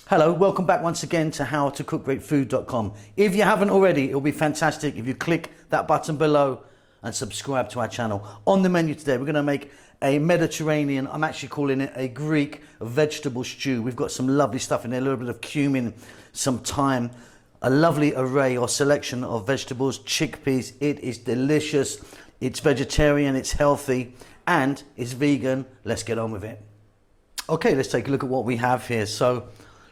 Hello, welcome back once again to howtocookgreatfood.com. If you haven't already, it'll be fantastic if you click that button below and subscribe to our channel. On the menu today, we're going to make a Mediterranean, I'm actually calling it a Greek vegetable stew. We've got some lovely stuff in there, a little bit of cumin, some thyme, a lovely array or selection of vegetables, chickpeas. It is delicious, it's vegetarian, it's healthy, and it's vegan. Let's get on with it. Okay, let's take a look at what we have here. So,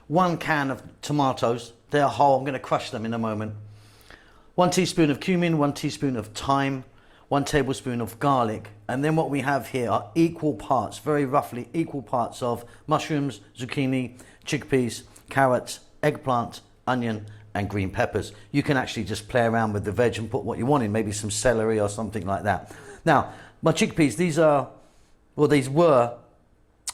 1 can of tomatoes, they're whole, I'm going to crush them in a moment. 1 teaspoon of cumin, 1 teaspoon of thyme, 1 tablespoon of garlic. And then what we have here are equal parts, very roughly equal parts of mushrooms, zucchini, chickpeas, carrots, eggplant, onion, and green peppers. You can actually just play around with the veg and put what you want in, maybe some celery or something like that. Now, my chickpeas, these were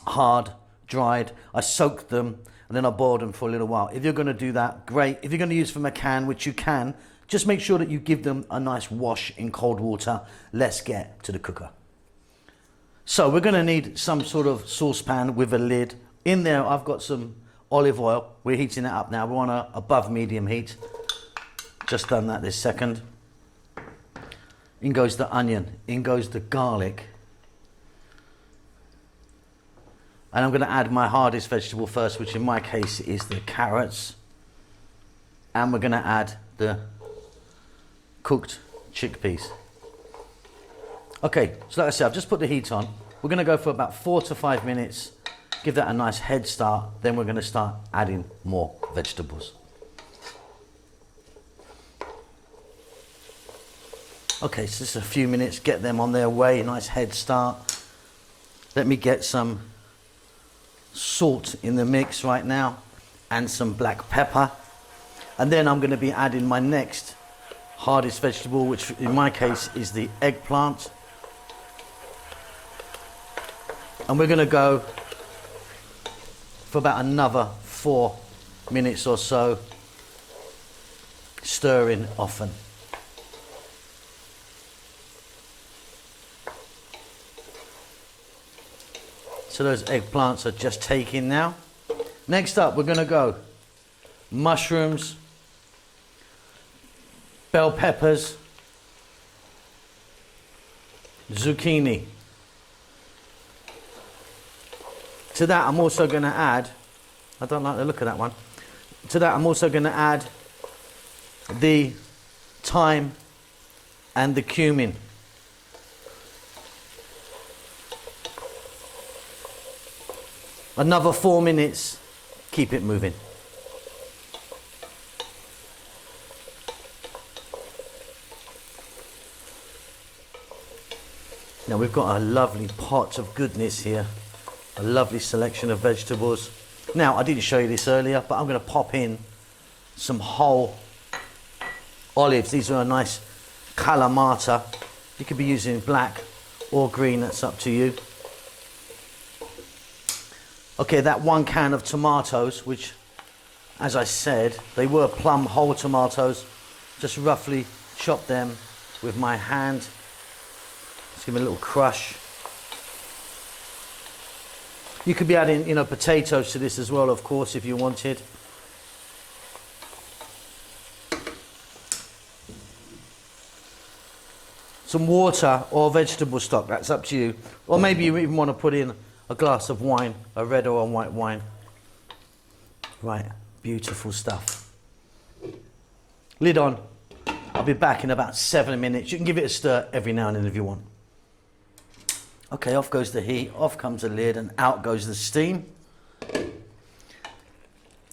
hard, dried. I soaked them and then I boiled them for a little while. If you're going to do that, great. If you're going to use from a can, which you can, just make sure that you give them a nice wash in cold water. Let's get to the cooker. So we're going to need some sort of saucepan with a lid. In there, I've got some olive oil. We're heating it up now. We're on a above medium heat. Just done that this second. In goes the onion. In goes the garlic. And I'm going to add my hardest vegetable first, which in my case is the carrots. And we're going to add the cooked chickpeas. Okay, so like I said, I've just put the heat on. We're going to go for about 4 to 5 minutes. Give that a nice head start. Then we're going to start adding more vegetables. Okay, so just a few minutes, get them on their way, nice head start. Let me get some salt in the mix right now and some black pepper, and then I'm going to be adding my next hardest vegetable, which in my case is the eggplant, and we're going to go for about another 4 minutes or so, stirring often. So those eggplants are just taking now. Next up, we're going to go mushrooms, bell peppers, zucchini. To that, I'm also going to add, I don't like the look of that one. To that, I'm also going to add the thyme and the cumin. Another 4 minutes, keep it moving. Now we've got a lovely pot of goodness here, a lovely selection of vegetables. Now I didn't show you this earlier, but I'm going to pop in some whole olives. These are a nice Kalamata. You could be using black or green, that's up to you. Okay, that 1 can of tomatoes, which, as I said, they were plum whole tomatoes. Just roughly chop them with my hand. Just give them a little crush. You could be adding, potatoes to this as well, of course, if you wanted. Some water or vegetable stock, that's up to you. Or maybe you even want to put in a glass of wine, a red or a white wine. Right, beautiful stuff. Lid on. I'll be back in about 7 minutes. You can give it a stir every now and then if you want. Okay, off goes the heat, off comes the lid, and out goes the steam.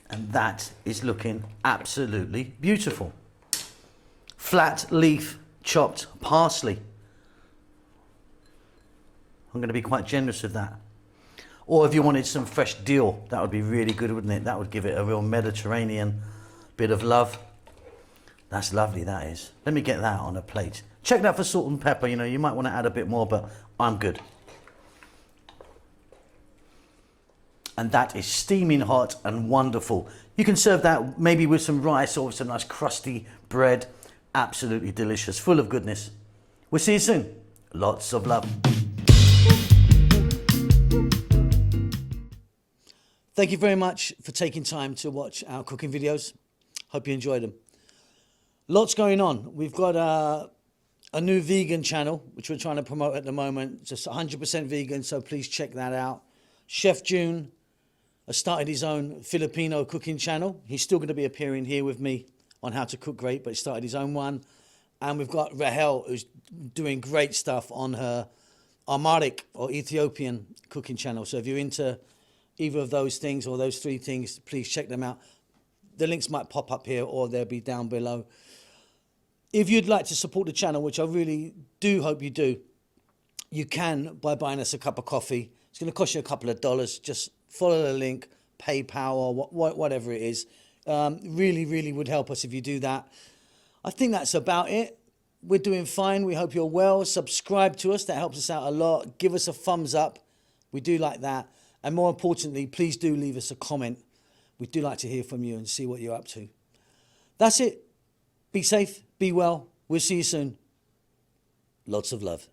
And that is looking absolutely beautiful. Flat leaf chopped parsley. I'm going to be quite generous with that. Or if you wanted some fresh dill, that would be really good, wouldn't it? That would give it a real Mediterranean bit of love. That's lovely, that is. Let me get that on a plate. Check that for salt and pepper. You might want to add a bit more, but I'm good. And that is steaming hot and wonderful. You can serve that maybe with some rice or with some nice crusty bread. Absolutely delicious, full of goodness. We'll see you soon. Lots of love. Thank you very much for taking time to watch our cooking videos. Hope you enjoyed them. Lots going on. We've got a new vegan channel, which we're trying to promote at the moment. Just 100% vegan, so please check that out. Chef June has started his own Filipino cooking channel. He's still going to be appearing here with me on How to Cook Great, but he started his own one. And we've got Rahel, who's doing great stuff on her Amharic or Ethiopian cooking channel. So if you're into either of those things or those three things, please check them out. The links might pop up here or they'll be down below. If you'd like to support the channel, which I really do hope you do, you can by buying us a cup of coffee. It's going to cost you a couple of dollars. Just follow the link, PayPal or whatever it is. Really would help us if you do that. I think that's about it. We're doing fine. We hope you're well. Subscribe to us. That helps us out a lot. Give us a thumbs up. We do like that. And more importantly, please do leave us a comment. We do like to hear from you and see what you're up to. That's it. Be safe. Be well. We'll see you soon. Lots of love.